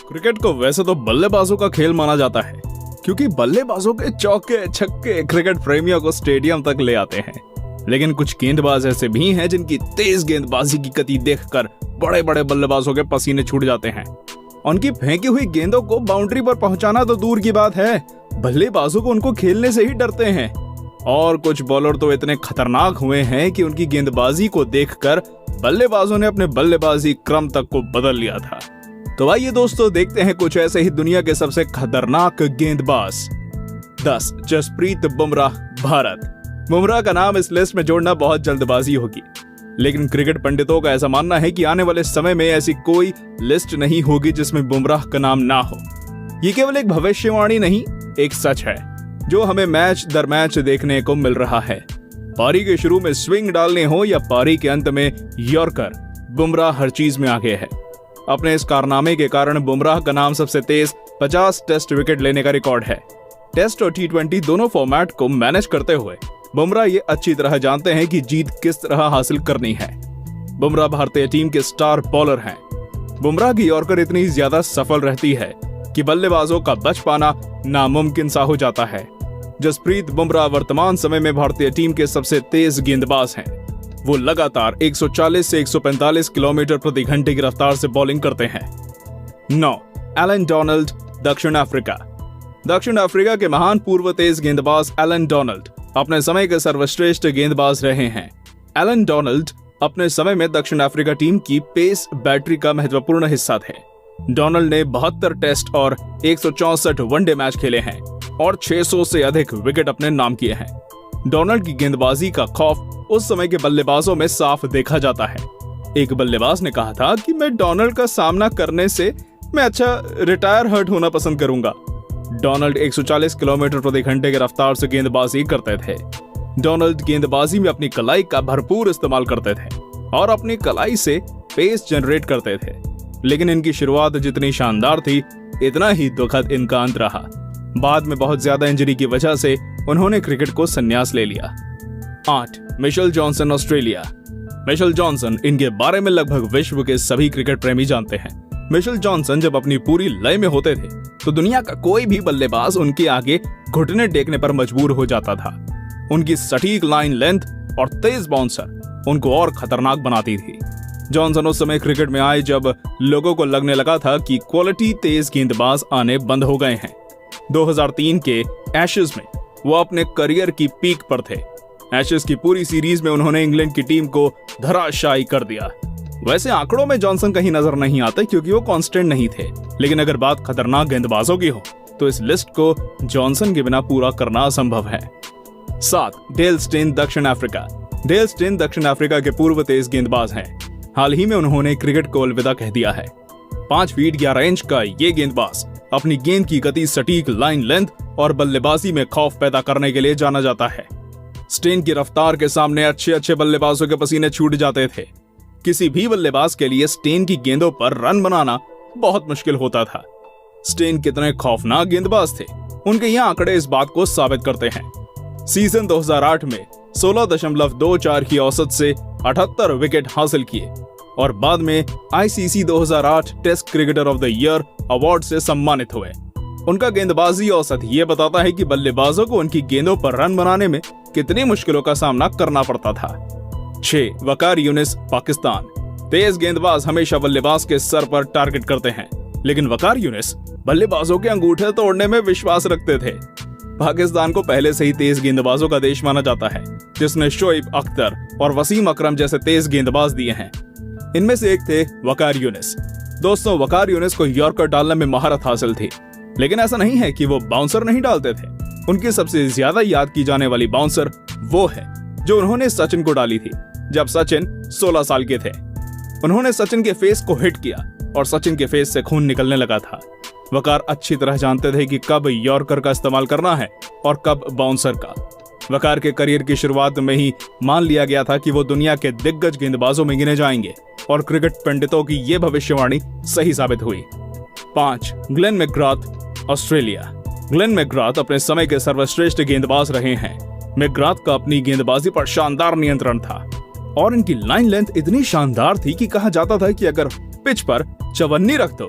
Cricket को वैसे तो बल्लेबाजों का खेल माना जाता है, क्योंकि बल्लेबाजों के चौके छक्के क्रिकेट प्रेमियों को स्टेडियम तक ले आते हैं। लेकिन कुछ गेंदबाज ऐसे भी हैं जिनकी तेज गेंदबाजी की गति देखकर बड़े बड़े बल्लेबाजों के पसीने छूट जाते हैं। उनकी फेंकी हुई गेंदों को बाउंड्री पर पहुंचाना तो दूर की बात है, बल्लेबाजों को उनको खेलने से ही डरते हैं। और कुछ बॉलर तो इतने खतरनाक हुए हैं कि उनकी गेंदबाजी को देखकर बल्लेबाजों ने अपने बल्लेबाजी क्रम तक को बदल लिया था। तो आइए दोस्तों, देखते हैं कुछ ऐसे ही दुनिया के सबसे खतरनाक गेंदबाज। 10 जसप्रीत बुमराह, भारत। बुमराह का नाम इस लिस्ट में जोड़ना बहुत जल्दबाजी होगी, लेकिन क्रिकेट पंडितों का ऐसा मानना है कि आने वाले समय में ऐसी कोई लिस्ट नहीं होगी जिसमें बुमराह का नाम ना हो। ये केवल एक भविष्यवाणी नहीं, एक सच है जो हमें मैच दर मैच देखने को मिल रहा है। पारी के शुरू में स्विंग डालने हो या पारी के अंत में यॉर्कर, बुमराह हर चीज में आगे है। अपने इस कारनामे के कारण बुमराह का नाम सबसे तेज 50 टेस्ट विकेट लेने का रिकॉर्ड है। टेस्ट और T20 दोनों फॉर्मेट को मैनेज करते हुए बुमराह ये अच्छी तरह जानते हैं कि जीत किस तरह हासिल करनी है। बुमराह भारतीय टीम के स्टार बॉलर हैं। बुमराह की यॉर्कर इतनी ज्यादा सफल रहती है कि बल्लेबाजों का बच पाना नामुमकिन सा हो जाता है। जसप्रीत बुमराह वर्तमान समय में भारतीय टीम के सबसे तेज गेंदबाज हैं। वो लगातार 140 से 145 किलोमीटर प्रति घंटे की रफ्तार से बॉलिंग करते हैं। 9 एलन डोनाल्ड, दक्षिण अफ्रीका। दक्षिण अफ्रीका के महान पूर्व तेज गेंदबाज एलन डोनाल्ड अपने समय के सर्वश्रेष्ठ गेंदबाज रहे हैं। एलन डोनाल्ड अपने समय में दक्षिण अफ्रीका टीम की पेस बैटरी का महत्वपूर्ण हिस्सा थे। डोनाल्ड ने 72 टेस्ट और 164 वनडे मैच खेले हैं और 600 से अधिक विकेट अपने नाम किए हैं। डोनाल्ड की गेंदबाजी का खौफ उस समय के बल्लेबाजों में साफ देखा जाता है। एक बल्लेबाज ने कहा था कि मैं डोनाल्ड का सामना करने से मैं अच्छा रिटायर हर्ट होना पसंद करूंगा। डोनाल्ड 140 किलोमीटर प्रति घंटे की रफ्तार से गेंदबाजी करते थे। डोनाल्ड गेंदबाजी में अपनी कलाई का भरपूर इस्तेमाल करते थे और अपनी कलाई से पेस जनरेट करते थे। लेकिन इनकी शुरुआत जितनी शानदार थी, इतना ही दुखद इनका अंत रहा। बाद में बहुत ज्यादा इंजरी की वजह से उन्होंने क्रिकेट को संन्यास ले लिया। 8 Mitchell Johnson, Australia. Mitchell Johnson, इनके बारे में लगभग विश्व के सभी क्रिकेट प्रेमी जानते हैं। मिशेल जॉनसन जब अपनी पूरी लय में होते थे तो दुनिया का कोई भी बल्लेबाज उनके आगे घुटने टेकने पर मजबूर हो जाता था। उनकी सटीक लाइन लेंथ और तेज बाउंसर उनको और खतरनाक बनाती थी। जॉनसन उस समय क्रिकेट में आए जब लोगों को लगने लगा था कि क्वालिटी तेज गेंदबाज आने बंद हो गए हैं। 2003 के एशेज में वो अपने करियर की पीक पर थे। एशेज की पूरी सीरीज में उन्होंने इंग्लैंड की टीम को धराशायी कर दिया। वैसे आंकड़ों में जॉनसन कहीं नजर नहीं आते क्योंकि वो कांस्टेंट नहीं थे, लेकिन अगर बात खतरनाक गेंदबाजों की हो तो इस लिस्ट को जॉनसन के बिना पूरा करना असंभव है। 7 डेल स्टेन, दक्षिण अफ्रीका। डेल स्टेन दक्षिण अफ्रीका के पूर्व तेज गेंदबाज हैं। हाल ही में उन्होंने क्रिकेट को अलविदा कह दिया है। 5 फीट 11 इंच का ये गेंदबाज अपनी गेंद की गति, सटीक लाइन लेंथ और बल्लेबाजी में खौफ पैदा करने के लिए जाना जाता है। स्टेन की रफ्तार के सामने अच्छे बल्लेबाजों के पसीने छूट जाते थे। किसी भी बल्लेबाज के लिए स्टेन की गेंदों पर रन बनाना बहुत मुश्किल होता था। स्टेन कितने खौफनाक गेंदबाज थे, उनके ये आंकड़े इस बात को साबित करते हैं। सीजन 2008 में 16.24 की औसत से 78 विकेट हासिल किए और बाद में ICC 2008 test cricketer of the year award से सम्मानित हुए। उनका गेंदबाजी औसत ये बताता है कि बल्लेबाजों को उनकी गेंदों पर रन बनाने में कितनी मुश्किलों का सामना करना पड़ता था। 6 वकार यूनिस, पाकिस्तान। तेज गेंदबाज हमेशा बल्लेबाज के सर पर टारगेट करते हैं, लेकिन वकार यूनिस बल्लेबाजों के अंगूठे तोड़ने में विश्वास रखते थे। पाकिस्तान को पहले से ही तेज गेंदबाजों का देश माना जाता है, जिसने शोएब अख्तर और वसीम अकरम जैसे तेज गेंदबाज दिए हैं। इनमें से एक थे वकार यूनिस। दोस्तों, वकार यूनिस को यॉर्कर डालने में महारत हासिल थी, लेकिन ऐसा नहीं है कि वो बाउंसर नहीं डालते थे। उनकी सबसे ज्यादा याद की जाने वाली बाउंसर वो है जो उन्होंने सचिन को डाली थी जब सचिन 16 साल के थे। उन्होंने सचिन के फेस को हिट किया और सचिन के फेस से खून निकलने लगा था। वकार अच्छी तरह जानते थे कि कब यॉर्कर का इस्तेमाल करना है और कब बाउंसर का। वकार के करियर की शुरुआत में ही मान लिया गया था कि वो दुनिया के दिग्गज गेंदबाजों में गिने जाएंगे और क्रिकेट पंडितों की ये भविष्यवाणी सही साबित हुई। 5 Glenn McGrath, Australia. Glenn McGrath अपने समय के सर्वश्रेष्ठ गेंदबाज रहे हैं। मैकग्राथ का अपनी गेंदबाजी पर शानदार नियंत्रण था और इनकी लाइन लेंथ इतनी शानदार थी कि कहा जाता था कि अगर पिच पर चवन्नी रख दो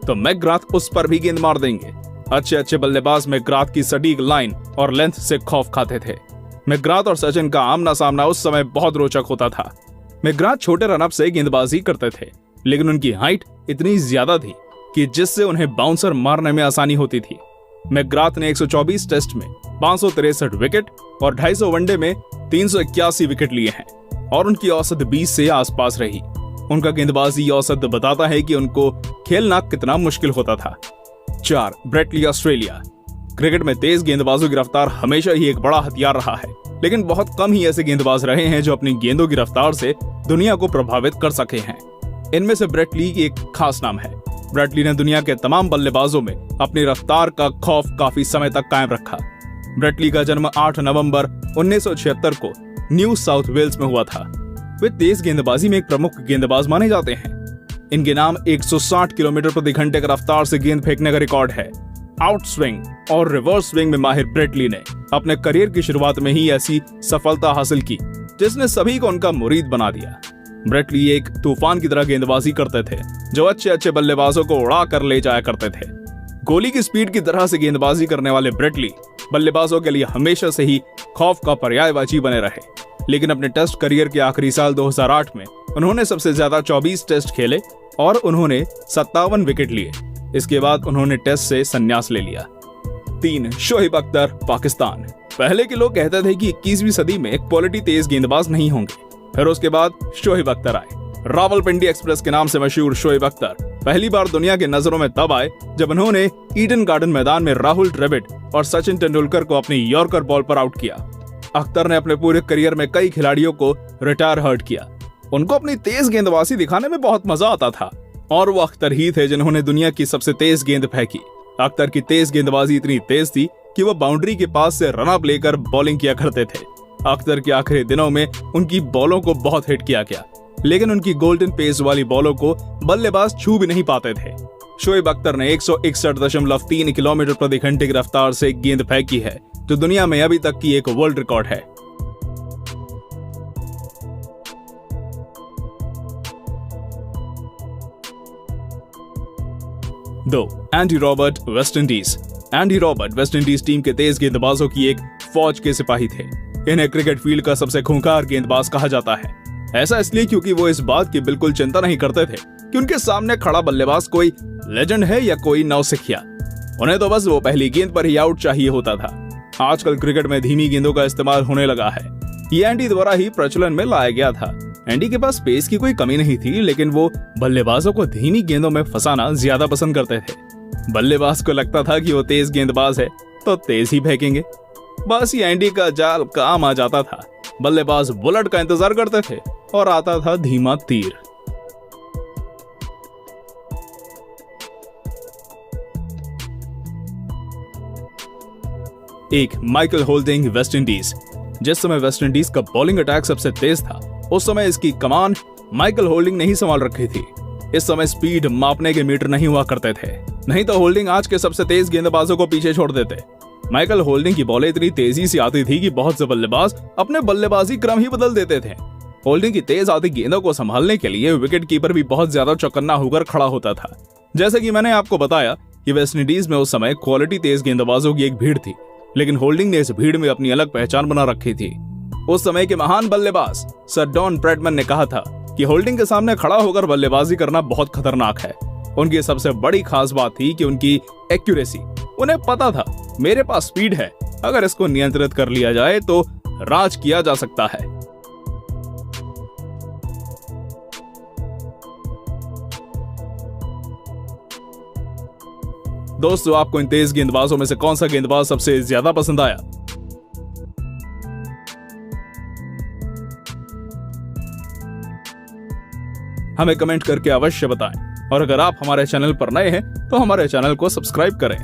तो मैकग्राथ उस पर भी गेंद मार देंगे। अच्छे बल्लेबाज मैकग्राथ की सटीक लाइन और लेंथ से खौफ खाते थे। मैकग्राथ और सचिन का आमना सामना उस समय बहुत रोचक होता था। मैकग्राथ छोटे रनअप से गेंदबाजी करते थे, लेकिन उनकी हाइट इतनी ज्यादा थी कि जिससे उन्हें बाउंसर मारने में आसानी होती थी। मैकग्राथ ने 124 टेस्ट में 563 विकेट और 250 वनडे में 381 विकेट लिए हैं और उनकी औसत 20 से आसपास रही। उनका गेंदबाजी औसत बताता है कि उनको खेलना कितना मुश्किल होता था। 4. Brett Lee Australia. क्रिकेट में तेज गेंदबाजों की रफ्तार हमेशा ही एक बड़ा हथियार रहा है, लेकिन बहुत कम ही ऐसे गेंदबाज रहे हैं जो अपनी गेंदों की रफ्तार से दुनिया को प्रभावित कर सके हैं। इनमें से ब्रेटली एक खास नाम है। ब्रेटली ने दुनिया के तमाम बल्लेबाजों में अपनी रफ्तार का खौफ काफी समय तक कायम रखा। ब्रेटली का जन्म 8 नवंबर 1976 को न्यू साउथ वेल्स में हुआ था। वे तेज गेंदबाजी में एक प्रमुख गेंदबाज माने जाते हैं। इनके नाम 160 किलोमीटर प्रति घंटे की रफ्तार से गेंद फेंकने का रिकॉर्ड है। आउट स्विंग और रिवर्स स्विंग में माहिर ब्रेटली ने अपने करियर की शुरुआत में ही ऐसी सफलता हासिल की जिसने सभी को उनका मुरीद बना दिया। ब्रेटली एक तूफान की तरह गेंदबाजी करते थे जो अच्छे बल्लेबाजों को उड़ा कर ले जाया करते थे। गोली की स्पीड की तरह से गेंदबाजी करने वाले ब्रेटली बल्लेबाजों के लिए हमेशा से ही खौफ का पर्यायवाची बने रहे। लेकिन अपने टेस्ट करियर के आखिरी साल 2008 में उन्होंने सबसे ज्यादा 24 टेस्ट खेले और उन्होंने 57 विकेट लिए। इसके बाद उन्होंने टेस्ट से संन्यास ले लिया। 3. शोएब अख्तर, पाकिस्तान। पहले के लोग कहते थे कि 21वीं सदी में क्वालिटी तेज गेंदबाज नहीं होंगे। फिर उसके बाद शोएब अख्तर आए। रावलपिंडी एक्सप्रेस के नाम से मशहूर शोएब अख्तर पहली बार दुनिया के नजरों में तब आए जब उन्होंने ईडन गार्डन मैदान में राहुल द्रविड़ और सचिन तेंदुलकर को अपनी यॉर्कर बॉल पर आउट किया। अख्तर ने अपने पूरे करियर में कई खिलाड़ियों को रिटायर हर्ट किया। उनको अपनी तेज गेंदबाजी दिखाने में बहुत मजा आता था और वो अख्तर ही थे जिन्होंने दुनिया की सबसे तेज गेंद फेंकी। अख्तर की तेज गेंदबाजी इतनी तेज थी कि वो बाउंड्री के पास से रन अप लेकर बॉलिंग किया करते थे। अख्तर के आखिरी दिनों में उनकी बॉलों को बहुत हिट किया गया, लेकिन उनकी गोल्डन पेस वाली बॉलों को बल्लेबाज छू भी नहीं पाते थे। शोएब अख्तर ने 161.3 किलोमीटर प्रति घंटे की रफ्तार से गेंद फेंकी है, जो दुनिया में अभी तक की एक वर्ल्ड रिकॉर्ड है। दो. Andy Robert, West Indies. Andy Robert West Indies team के तेज गेंदबाजों की एक फौज के सिपाही थे। इन्हें क्रिकेट फील्ड का सबसे खूंखार गेंदबाज कहा जाता है। ऐसा इसलिए क्योंकि वो इस बात की बिल्कुल चिंता नहीं करते थे कि उनके सामने खड़ा बल्लेबाज कोई लेजेंड है या कोई नौसिखिया। उन्हें तो बस वो पहली गेंद पर ही आउट चाहिए होता था। आजकल क्रिकेट में धीमी गेंदों का इस्तेमाल होने लगा है। ये एंडी द्वारा ही प्रचलन में लाया गया था। एंडी के पास स्पेस की कोई कमी नहीं थी, लेकिन वो बल्लेबाजों को धीमी गेंदों में फंसाना ज्यादा पसंद करते थे। बल्लेबाज को लगता था कि वो तेज गेंदबाज है तो तेज ही फेंकेंगे। बस ये एंडी का जाल काम आ जाता था। बल्लेबाज बुलेट का इंतजार करते थे और आता था धीमा तीर। एक. Michael holding, West Indies. जिस समय वेस्ट इंडीज का बॉलिंग अटैक सबसे तेज था, उस समय इसकी कमान माइकल होल्डिंग ने ही संभाल रखी थी। इस समय स्पीड मापने के मीटर नहीं हुआ करते थे, नहीं तो होल्डिंग आज के सबसे तेज गेंदबाजों को पीछे छोड़ देते। माइकल होल्डिंग की बॉलें इतनी तेजी से आती थी कि बहुत से बल्लेबाज अपने बल्लेबाजी क्रम ही बदल देते थे। होल्डिंग की तेज आती गेंदों को संभालने के लिए विकेट कीपर भी बहुत ज्यादा चौकन्ना होकर खड़ा होता था। जैसे कि मैंने आपको बताया कि वेस्ट इंडीज में उस समय क्वालिटी तेज गेंदबाजों की एक भीड़ थी, लेकिन होल्डिंग ने इस भीड़ में अपनी अलग पहचान बना रखी थी। उस समय के महान बल्लेबाज सर डॉन ब्रैडमैन ने कहा था कि होल्डिंग के सामने खड़ा होकर बल्लेबाजी करना बहुत खतरनाक है। उनकी सबसे बड़ी खास बात थी कि उनकी एक्यूरेसी। उन्हें पता था मेरे पास स्पीड है, अगर इसको नियंत्रित कर लिया जाए तो राज किया जा सकता है। दोस्तों, आपको इन तेज गेंदबाजों में से कौन सा गेंदबाज सबसे ज्यादा पसंद आया? हमें कमेंट करके अवश्य बताएं और अगर आप हमारे चैनल पर नए हैं तो हमारे चैनल को सब्सक्राइब करें।